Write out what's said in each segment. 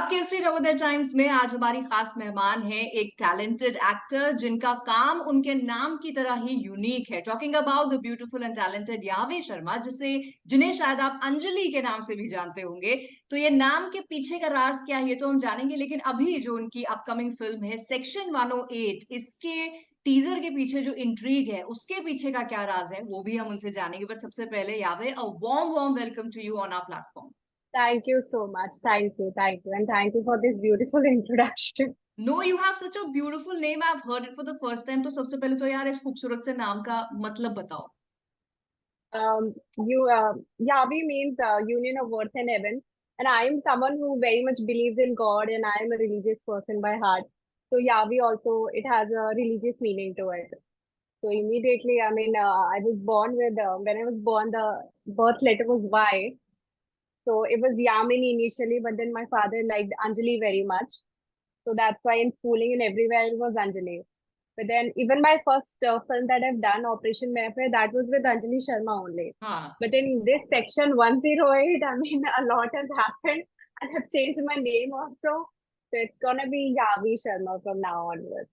Kesari Navodaya times में आज हमारी खास मेहमान है एक टैलेंटेड एक्टर जिनका काम उनके नाम की तरह ही यूनिक है। Talking about the beautiful and talented यावे शर्मा, जिन्हें शायद आप अंजलि के नाम से भी जानते होंगे। तो ये नाम के पीछे का राज क्या है ये तो हम जानेंगे, लेकिन अभी जो उनकी अपकमिंग फिल्म है सेक्शन 108, इसके टीजर के पीछे जो इंट्रीग है उसके पीछे का क्या राज है वो भी हम उनसे जानेंगे। बट सबसे पहले यावे, a warm warm welcome to you on our platform. Thank you so much. Thank you. And thank you for this beautiful introduction. No, you have such a beautiful name, I have heard it for the first time. तो सबसे पहले तो यार इस खूबसूरत से नाम का मतलब बताओ। Yavi means union of earth and heaven. And I am someone who very much believes in God and I am a religious person by heart. So Yavi also, it has a religious meaning to it. So immediately, I was born when I was born, the birth letter was Y. So it was Yamini initially, but then my father liked Anjali very much. So that's why in schooling and everywhere it was Anjali. But then even my first film that I've done, Operation Mayfair, that was with Anjali Sharma only. हाँ। But in this section 108, a lot has happened and I've changed my name also. So it's gonna be Yavi Sharma from now onwards.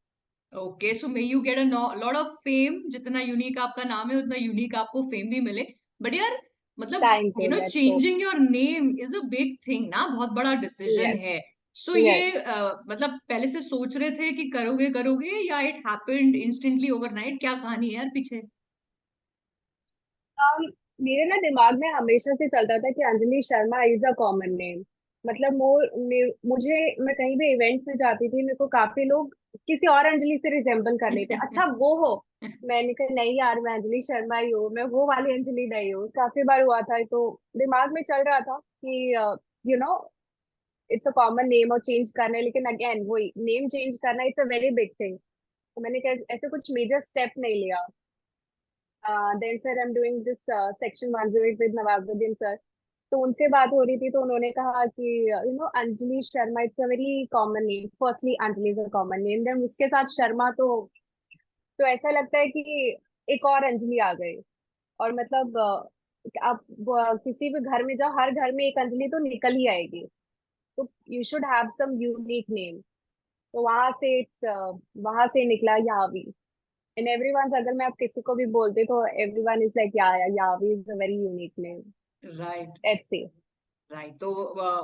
Okay, so may you get a lot of fame. जितना unique आपका नाम है उतना unique आपको fame भी मिले। But यार मतलब Thank you. Let's hope. Changing your name is a big thing ना, बहुत बड़ा डिसीजन Yes, है। सो yes. ये मतलब पहले से सोच रहे थे कि करोगे करोगे या इट हैपेंड इंस्टेंटली ओवरनाइट? क्या कहानी है यार पीछे? um, मेरे ना दिमाग में हमेशा से चलता था कि Anjali Sharma is a common name. मतलब मुझे मैं कहीं भी इवेंट में जाती थी, मेरे को काफी लोग किसी और अंजलि से रिजेम्बल कर लेते, अच्छा वो हो। मैंने कहा नहीं यार, मैं अंजलि शर्मा ही हूँ, मैं वो वाली अंजलि नहीं हूँ। काफी बार हुआ था, तो दिमाग में चल रहा था कि you know it's a common name और चेंज करना है, लेकिन अगेन वही नेम चेंज करना it's a very big thing. तो मैंने कहा ऐसे कुछ मेजर स्टेप नहीं लिया। Then sir I am doing this section 108 with Nawazuddin sir. तो उनसे बात हो रही थी, तो उन्होंने कहा कि Anjali Sharma it's a very common name. Firstly Anjali is a common name, then उसके साथ शर्मा, तो ऐसा लगता है कि एक और अंजलि आ गई। और मतलब आप किसी भी घर में जाओ, हर घर में एक अंजलि तो निकल ही आएगी। तो you should have some unique name. तो वहां से निकला यावी। इन एवरीवन, अगर मैं आप किसी को भी बोलती तो एवरीवन इज लाइक यावी is a very unique name. Right. Let's see. Right, तो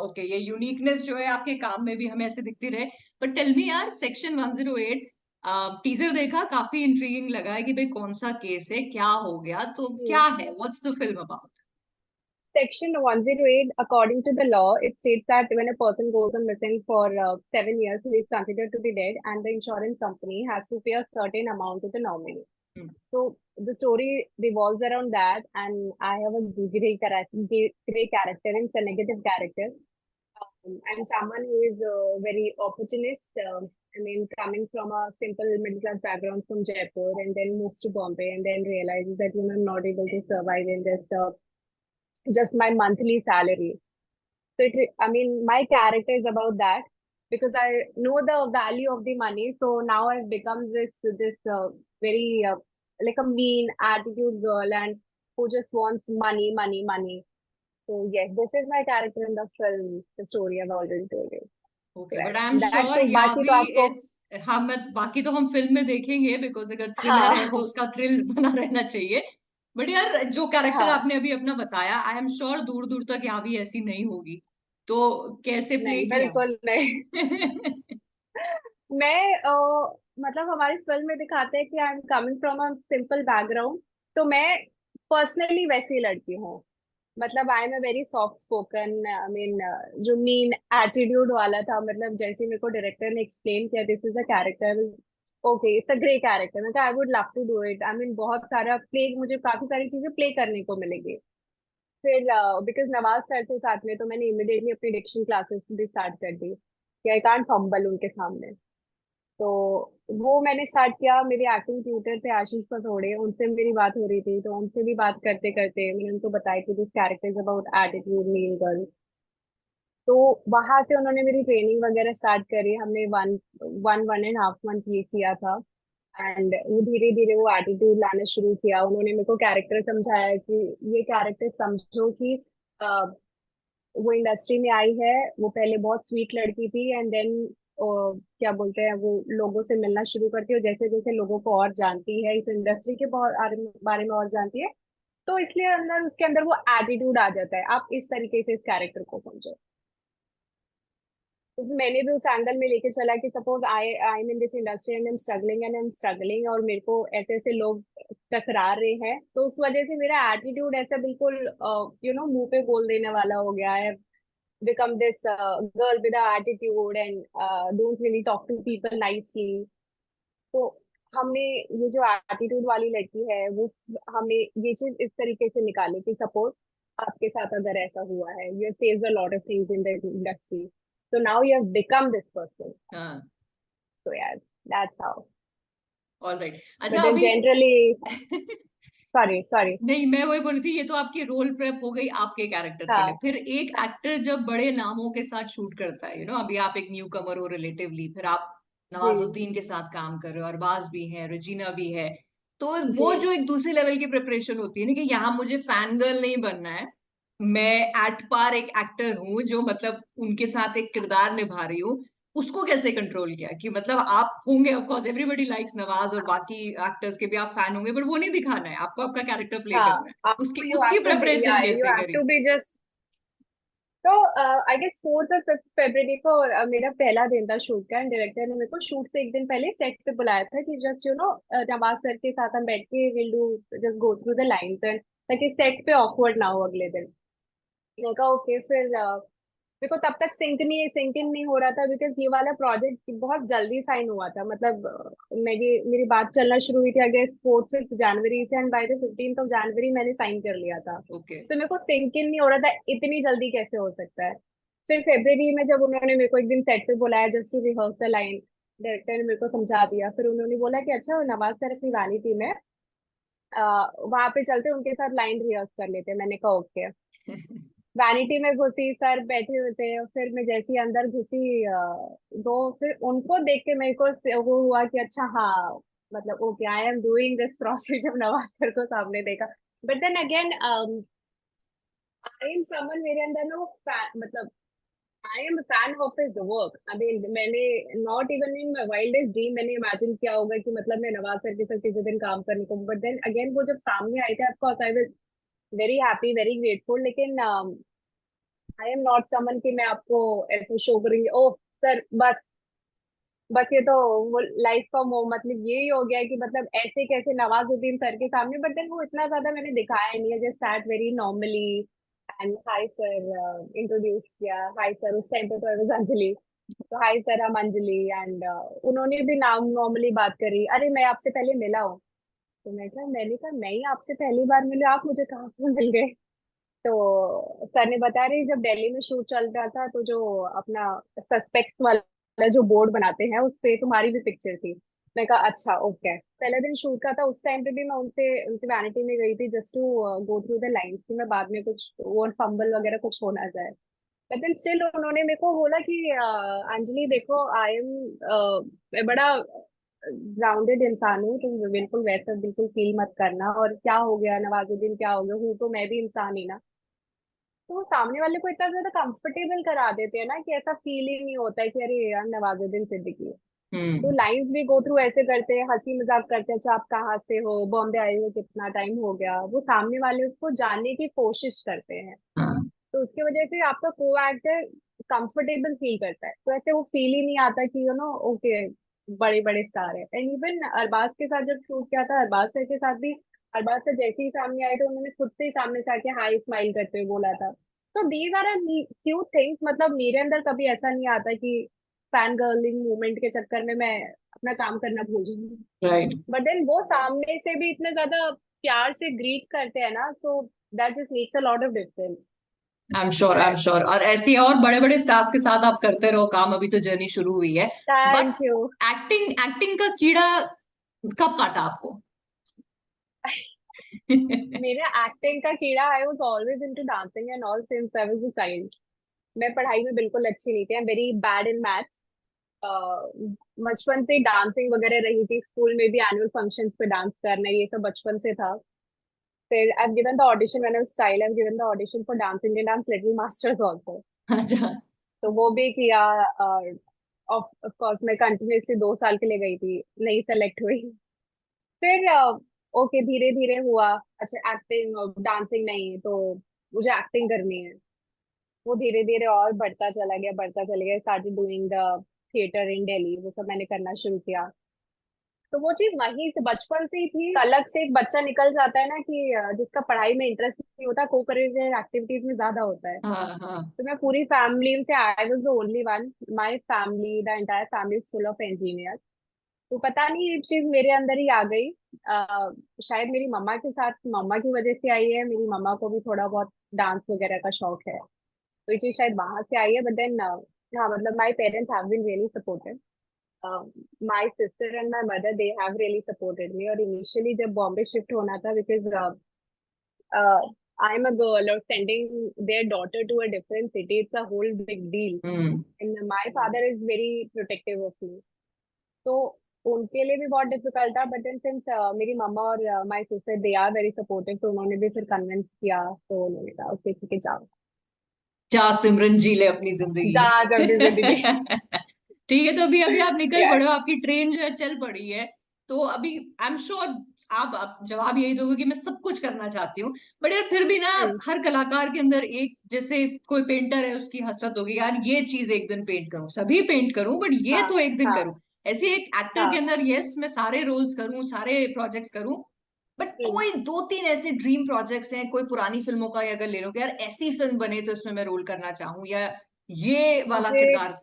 ओके, ये यूनिकनेस जो है आपके काम में भी हमें ऐसे दिखती रहे। बट टेल मी यार, सेक्शन 108 टीजर देखा, काफी इंट्रिगिंग लगा है कि भाई कौन सा केस है, क्या हो गया, तो क्या है, what's the film about? Section 108, according to the law, it states that when a person goes on missing for 7 years, he is considered to be dead, and the insurance company has to pay a certain amount to the nominee. So the story revolves around that, and I have a grey character, and it's a negative character. I'm someone who is very opportunist. Coming from a simple middle class background from Jaipur, and then moves to Bombay, and then realizes that I'm not able to survive in this just my monthly salary. So my character is about that because I know the value of the money. So now I've become this very like a mean attitude girl and who just wants money, money, money. So yes, this is my character in the film. The story I've already told you. Okay, but Right. I am That's sure so. बाकी तो यावी आपको it's, हाँ मैं बाकी तो हम film में देखेंगे, बिकॉज अगर थ्रिलर है तो हाँ उसका थ्रिल बना रहना चाहिए। बट यार जो कैरेक्टर हाँ आपने अभी अपना बताया, आई एम श्योर दूर दूर तक यावी ऐसी नहीं होगी। तो कैसे प्ले नहीं, किया? बिल्कुल नहीं। मैं मतलब हमारी फिल्म में दिखाते हैं कि I am coming from a simple background. तो मैं पर्सनली वैसी लड़की हूँ। मतलब I am a very soft spoken, जो मीन एटीट्यूड वाला था। मतलब जैसे मेरे को डायरेक्टर ने एक्सप्लेन किया this is a character, okay it's a grey character, मतलब I would love to do it. बहुत सारा प्ले, मुझे काफी सारी चीजें प्ले करने को मिलेगी। फिर बिकॉज नवाज सर थे साथ में, तो मैंने इमिडिएटली अपनी डिक्शन क्लासेस भी स्टार्ट कर दी कि आई कांट फंबल उनके सामने। तो वो मैंने स्टार्ट किया। मेरे एक्टिंग ट्यूटर थे आशीष पसौड़े, उनसे मेरी बात हो रही थी, तो उनसे भी बात करते करते मैंने उनको बताया कि this character is about attitude mean girl. तो वहां से उन्होंने मेरी ट्रेनिंग वगैरह स्टार्ट करी। हमने वन वन 1.5 मंथ ये किया था। एंड वो धीरे धीरे वो एटीट्यूड लाना शुरू किया। उन्होंने मेरे को कैरेक्टर समझाया कि ये कैरेक्टर समझो कि वो इंडस्ट्री में आई है। वो पहले बहुत स्वीट लड़की थी, एंड देन क्या बोलते हैं, वो लोगों से मिलना शुरू करती है, और जैसे जैसे लोगों को और जानती है, इस इंडस्ट्री के बहुत बारे में और जानती है, तो इसलिए अंदर उसके अंदर वो एटीट्यूड आ जाता है। आप इस तरीके से इस कैरेक्टर को समझो। तो मैंने भी उस एंगल में लेके चला कि suppose I am in this industry and I am struggling, और मेरे को ऐसे ऐसे लोग टकरा रहे हैं, तो उस वजह से मेरा एटीट्यूड ऐसा बिल्कुल मुंह पे बोल देने वाला हो गया है। become this girl with a attitude and don't really talk to people nicely. तो हमने ये जो एटीट्यूड वाली लड़की है, वो हमने ये चीज इस तरीके से निकाली कि सपोज आपके साथ अगर ऐसा हुआ है, you faced a lot of things in the industry, so now you have become this person. हाँ, So yeah, that's how. Alright. अच्छा But then अभी generally, sorry. नहीं, मैं वही बोली थी, ये तो आपकी रोल प्रेप हो गई आपके कैरेक्टर के लिए। हाँ फिर एक एक्टर जब बड़े नामों के साथ शूट करता है, अभी आप एक न्यू कमर हो रिलेटिवली, फिर आप जी नवाजुद्दीन के साथ काम कर रहे हो, अरबाज भी है, regina भी है, तो जी वो जो एक दूसरे लेवल की प्रिपरेशन होती है ना, कि यहाँ मुझे फैन गर्ल नहीं बनना है, मैं एट पार एक एक्टर हूँ जो मतलब उनके साथ एक किरदार निभा रही हूँ, उसको कैसे कंट्रोल किया? कि मतलब आप होंगे, of course everybody likes Nawaz और बाकी एक्टर्स के भी आप फैन होंगे, बट वो नहीं दिखाना है आपको, आपका कैरेक्टर प्ले हाँ। करना है। आपको उसकी यू हैव उसकी टू बी, या प्रिपरेशन यू कैसे हैव करी? To be just. तो आई गेस 4th और 5th फरवरी को मेरा पहला दिन था शूट का, एंड डायरेक्टर ने मेरे को शूट से एक दिन पहले सेट पे बुलाया था कि जस्ट नवाज सर के साथ हम बैठ के will do, just go through the lines, and ताकि सेट पे ऑकवर्ड ना हो अगले दिन। मैंने कहा ओके। फिर मेरे को तब तक सिंक इन नहीं हो रहा था, बिकॉज ये वाला प्रोजेक्ट बहुत जल्दी साइन हुआ था। मतलब मेरी मेरी बात चलना शुरू हुई थी अगेन 4th 5th जनवरी से, and by the 15th of January मैंने साइन कर लिया था। ओके। तो मेरे को सिंक इन नहीं हो रहा था इतनी जल्दी कैसे हो सकता है। फिर फरवरी में जब उन्होंने मेरे को एक दिन सेट पे बुलाया just to rehearse the line, director ने मेरे को समझा दिया। फिर उन्होंने बोला कि अच्छा नवाज सर अपनी वाली टीम है, वहां पे चलते उनके साथ लाइन रिहर्स कर लेते। मैंने कहा ओके। वैनिटी में घुसी, सर बैठे हुए थे, फिर मैं जैसी अंदर घुसी तो फिर उनको देख के मेरे को वो हुआ कि अच्छा हाँ, मतलब okay I am doing this process. जब नवाज सर को सामने देखा, but then again I am someone, मेरे अंदर ना वो मतलब I am fan of his work. अभी मैंने not even in my wildest dream मैंने इमेजिन किया होगा कि मतलब मैं नवाज सर के साथ किसी दिन काम करने को, बट देन अगेन वो जब सामने आए थे, of course I was very happy, very grateful. लेकिन आई एम नॉट समन कि मैं आपको ऐसे शो करूंगी, ओह सर बस। बस ये तो वो लाइफ का मतलब यही हो गया है कि मतलब ऐसे कैसे नवाजुद्दीन सर के सामने। बट देन वो इतना ज्यादा मैंने दिखाया नहीं है, just sat very normally and hi sir introduce किया। हाय सर, उस टाइम पे तो आई वाज अंजलि, तो हाय सर हम अंजलि, एंड उन्होंने भी नाम नॉर्मली बात करी, अरे मैं आपसे पहले मिला हूँ। तो मैंने कहा मैं ही आपसे पहली बार मिली, आप मुझे कहाँ से मिल गए? तो सर ने बता रही, जब दिल्ली में शूट चल रहा था तो जो अपना सस्पेक्ट्स वाला जो बोर्ड बनाते हैं उस पे तुम्हारी भी पिक्चर थी। मैं कहा अच्छा ओके। पहला दिन शूट का था, उस टाइम पे भी मैं उनसे उनकी वैनिटी में गई थी just to go through the lines कि मैं बाद में कुछ वो फंबल वगैरह कुछ हो ना जाए। बट देन स्टिल उन्होंने मेरे को बोला कि अंजलि देखो आई एम मैं बड़ा ग्राउंडेड इंसान हूँ, तुम बिल्कुल वैसा बिल्कुल फील मत करना, और क्या हो गया नवाजुद्दीन, क्या हो गया, हूँ तो मैं भी इंसान ही ना। तो वो सामने वाले को इतना ज्यादा कंफर्टेबल करा देते हैं ना कि ऐसा फील ही नहीं होता है कि अरे यार नवाजुद्दीन सिद्दीकी है। तो हम्म। लाइंस भी गो थ्रू ऐसे करते हैं, हंसी मजाक करते हैं, अच्छा आप कहाँ से हो, बॉम्बे आए हुए कितना टाइम हो गया, वो सामने वाले को जानने की कोशिश करते हैं। हाँ। तो उसकी वजह से आपका को एक्टर कंफर्टेबल फील करता है, तो ऐसे वो फील ही नहीं आता कि ओके बड़े बड़े स्टार है। एंड इवन अरबाज के साथ जब शूट किया था, अरबाज सर के साथ भी, अरबाज सर जैसे ही सामने आए थे उन्होंने खुद से ही सामने से आके हाई स्माइल करते हुए बोला था। तो दीज आर क्यूट थिंग्स। मतलब मेरे अंदर कभी ऐसा नहीं आता कि फैन गर्लिंग मूवमेंट के चक्कर में मैं अपना काम करना भूल जाऊँ। राइट। बट देन वो सामने से भी इतने ज्यादा प्यार से ग्रीट करते हैं ना, so that just makes a lot of difference. I am sure, और ऐसे और बड़े बड़े स्टार्स के साथ आप करते रहो काम, अभी तो जर्नी शुरू हुई है। But thank you. Acting acting का कीड़ा कब काटा आपको? मेरा एक्टिंग का कीड़ा, I was always into dancing and all since I was a child. मैं पढ़ाई में बिल्कुल अच्छी नहीं थी, I am very bad in maths. बचपन से डांसिंग वगैरह रही थी, स्कूल में भी एनुअल फंक्शंस पे डांस करना ये सब बचपन से था। फिर I've given the audition when I was child. I've given the audition for Dance Indian Dance Little Masters also. अच्छा। तो वो भी किया। ऑफ कोर्स मैं कंटिन्यूसली 2 साल के लिए गई थी, नहीं सेलेक्ट हुई। फिर ओके धीरे धीरे हुआ। अच्छा एक्टिंग और डांसिंग नहीं, तो मुझे एक्टिंग करनी है। वो धीरे धीरे और बढ़ता चला गया, बढ़ता चला गया। Started doing the theatre in Delhi, वो सब मैंने करना शुरू किया। तो वो चीज वहीं से बचपन से ही थी। अलग से एक बच्चा निकल जाता है ना कि जिसका पढ़ाई में इंटरेस्ट नहीं होता, को करिकुलर एक्टिविटीज में ज्यादा होता है। हाँ हाँ। तो मैं पूरी फैमिली से, I was the only one, my family, the entire family is full of engineer. तो पता नहीं ये चीज मेरे अंदर ही आ गई। शायद मेरी मम्मा के साथ, मम्मा की वजह से आई है। मेरी मम्मा को भी थोड़ा बहुत डांस वगैरह का शौक है, तो ये चीज शायद वहां से आई है। बट देन हाँ, मतलब my parents have been really supportive. My sister and my mother, they have really supported me. और इनिशियली जब बॉम्बे शिफ्ट होना था, because I am a girl, और sending their daughter to a different city, it's a whole big deal. Hmm. And my father is very protective of me. तो उनके लिए भी बहुत डिफिकल्ट था। बट देन सिंस मेरी मम्मा और my sister they are very supportive, तो उन्होंने भी फिर कन्विंस किया। तो उन्होंने कहा ओके ठीक है जाओ, जा सिमरन जी ले अपनी जिंदगी। जा जल्दी जिंदगी। ठीक है, तो अभी अभी आप निकल यस। पड़े हो, आपकी ट्रेन जो है चल पड़ी है। तो अभी आई एम श्योर आप जवाब यही दोगे कि मैं सब कुछ करना चाहती हूँ। बट यार फिर भी ना, हर कलाकार के अंदर एक, जैसे कोई पेंटर है उसकी हसरत होगी यार ये चीज एक दिन पेंट करूं, सभी पेंट करूं बट ये हाँ तो एक दिन हाँ करूं। ऐसे एक एक्टर के हाँ। अंदर यस मैं सारे रोल्स करूं, सारे प्रोजेक्ट्स करूं, बट हम्म। कोई दो तीन ऐसे ड्रीम प्रोजेक्ट्स हैं, कोई पुरानी फिल्मों का ही अगर ले लो कि यार ऐसी फिल्म बने तो इसमें मैं रोल करना चाहूँ, या ये वाला मुझे, किरदार।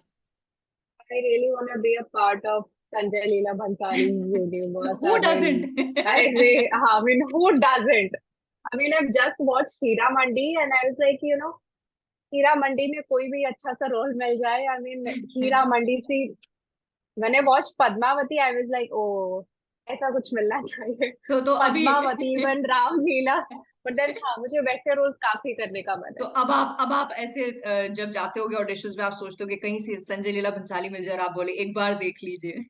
I really want to be a part of Sanjay Leela Bhansali's universe. Who doesn't. I mean, who doesn't? I mean, I've just watched Hira Mandi and I was like, Heera Mandi में कोई भी अच्छा सा रोल मिल जाए। I mean, हीरा मंडी से when I watched Padmavati, I was like, oh, ऐसा कुछ मिलना चाहिए। तो अभी Padmavati one Ram Leela. But then हाँ, मुझे वैसे रोल्स काफी करने का मन तो है। अब आप ऐसे जब जाते होगे ऑडिशंस में, आप सोचते हो कि कहीं से संजय लीला भंसाली मिल जाए और आप बोले एक बार देख लीजिए।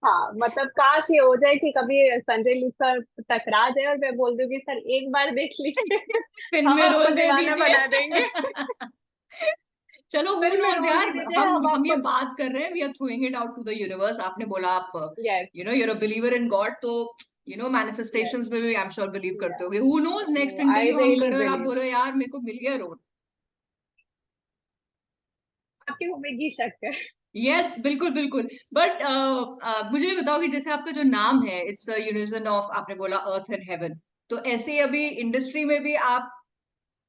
हाँ, मतलब काश ये हो जाए कि कभी संजय लीला सर टकरा जाए और मैं बोल दूंगी सर एक बार देख लीजिए, फिल्म हम में आपको रोल दे दीवाना दीजिए। बना देंगे। चलो हु फिल्म में नोज रोल यार, दे दीजिए, हम हम हम ये आपको। बात कर रहे हैं, we are throwing it out to the universe. आपने बोला आप yes you're a believer in God, तो यस। मैनिफेस्टेशंस में भी आई एम श्योर बिलीव करते होगे। Who knows next I interview हम रियली करें और आप बिलीव। बोलो यार मेरे को मिल गया रोल। आपकी उम्मीद की शक है। यस बिल्कुल बिल्कुल। बट मुझे ये बताओ कि जैसे आपका जो नाम है, इट्स यूनिजन ऑफ, आपने बोला अर्थ एंड हेवन, तो ऐसे ही अभी इंडस्ट्री में भी आप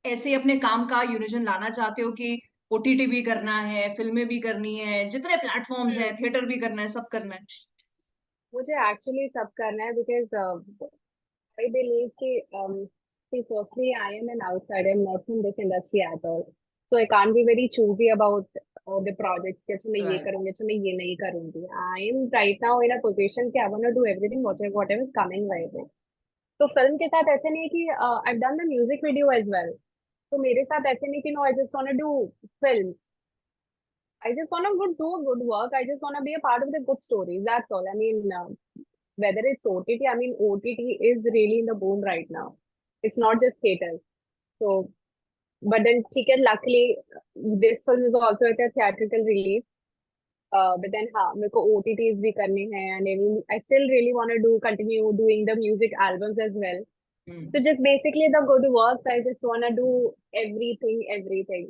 ऐसे ही अपने काम का यूनिजन लाना चाहते हो कि ओटीटी भी करना है, फिल्में भी करनी है, जितने प्लेटफॉर्म्स हैं, थिएटर भी करना है, सब करना है। मुझे एक्चुअली सब करना है बिकॉज आई बिलीव कि see, firstly, I am an outsider. I'm not from this industry at all. So I can't be very choosy about the projects. कि अच्छा मैं ये Right. करूंगी, अच्छा मैं ये नहीं करूंगी। I am right now in a position कि I want to do everything whatever is coming my way. तो फिल्म के साथ ऐसे नहीं है कि I've done the music video as well. तो मेरे साथ ऐसे नहीं कि no, I just want to do films. I just want to do a good work. I just want to be a part of the good stories. That's all. I mean, whether it's OTT, I mean, OTT is really in the boom right now. It's not just theaters. So, but then, luckily, this film is also at a theatrical release. But then, मेरे को OTTs भी करने हैं, and I still really want to continue doing the music albums as well. Hmm. So just basically the good works, I just want to do everything.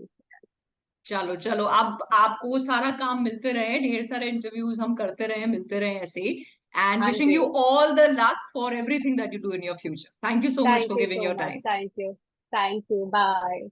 चलो चलो, आप आपको वो सारा काम मिलते रहे, ढेर सारे इंटरव्यूज हम करते रहे, मिलते रहे ऐसे ही। एंड हाँ विशिंग जी। You all the luck for everything that you do in your future. Thank you so much Thank for you giving so your much. Time. Thank you. Thank you. Bye.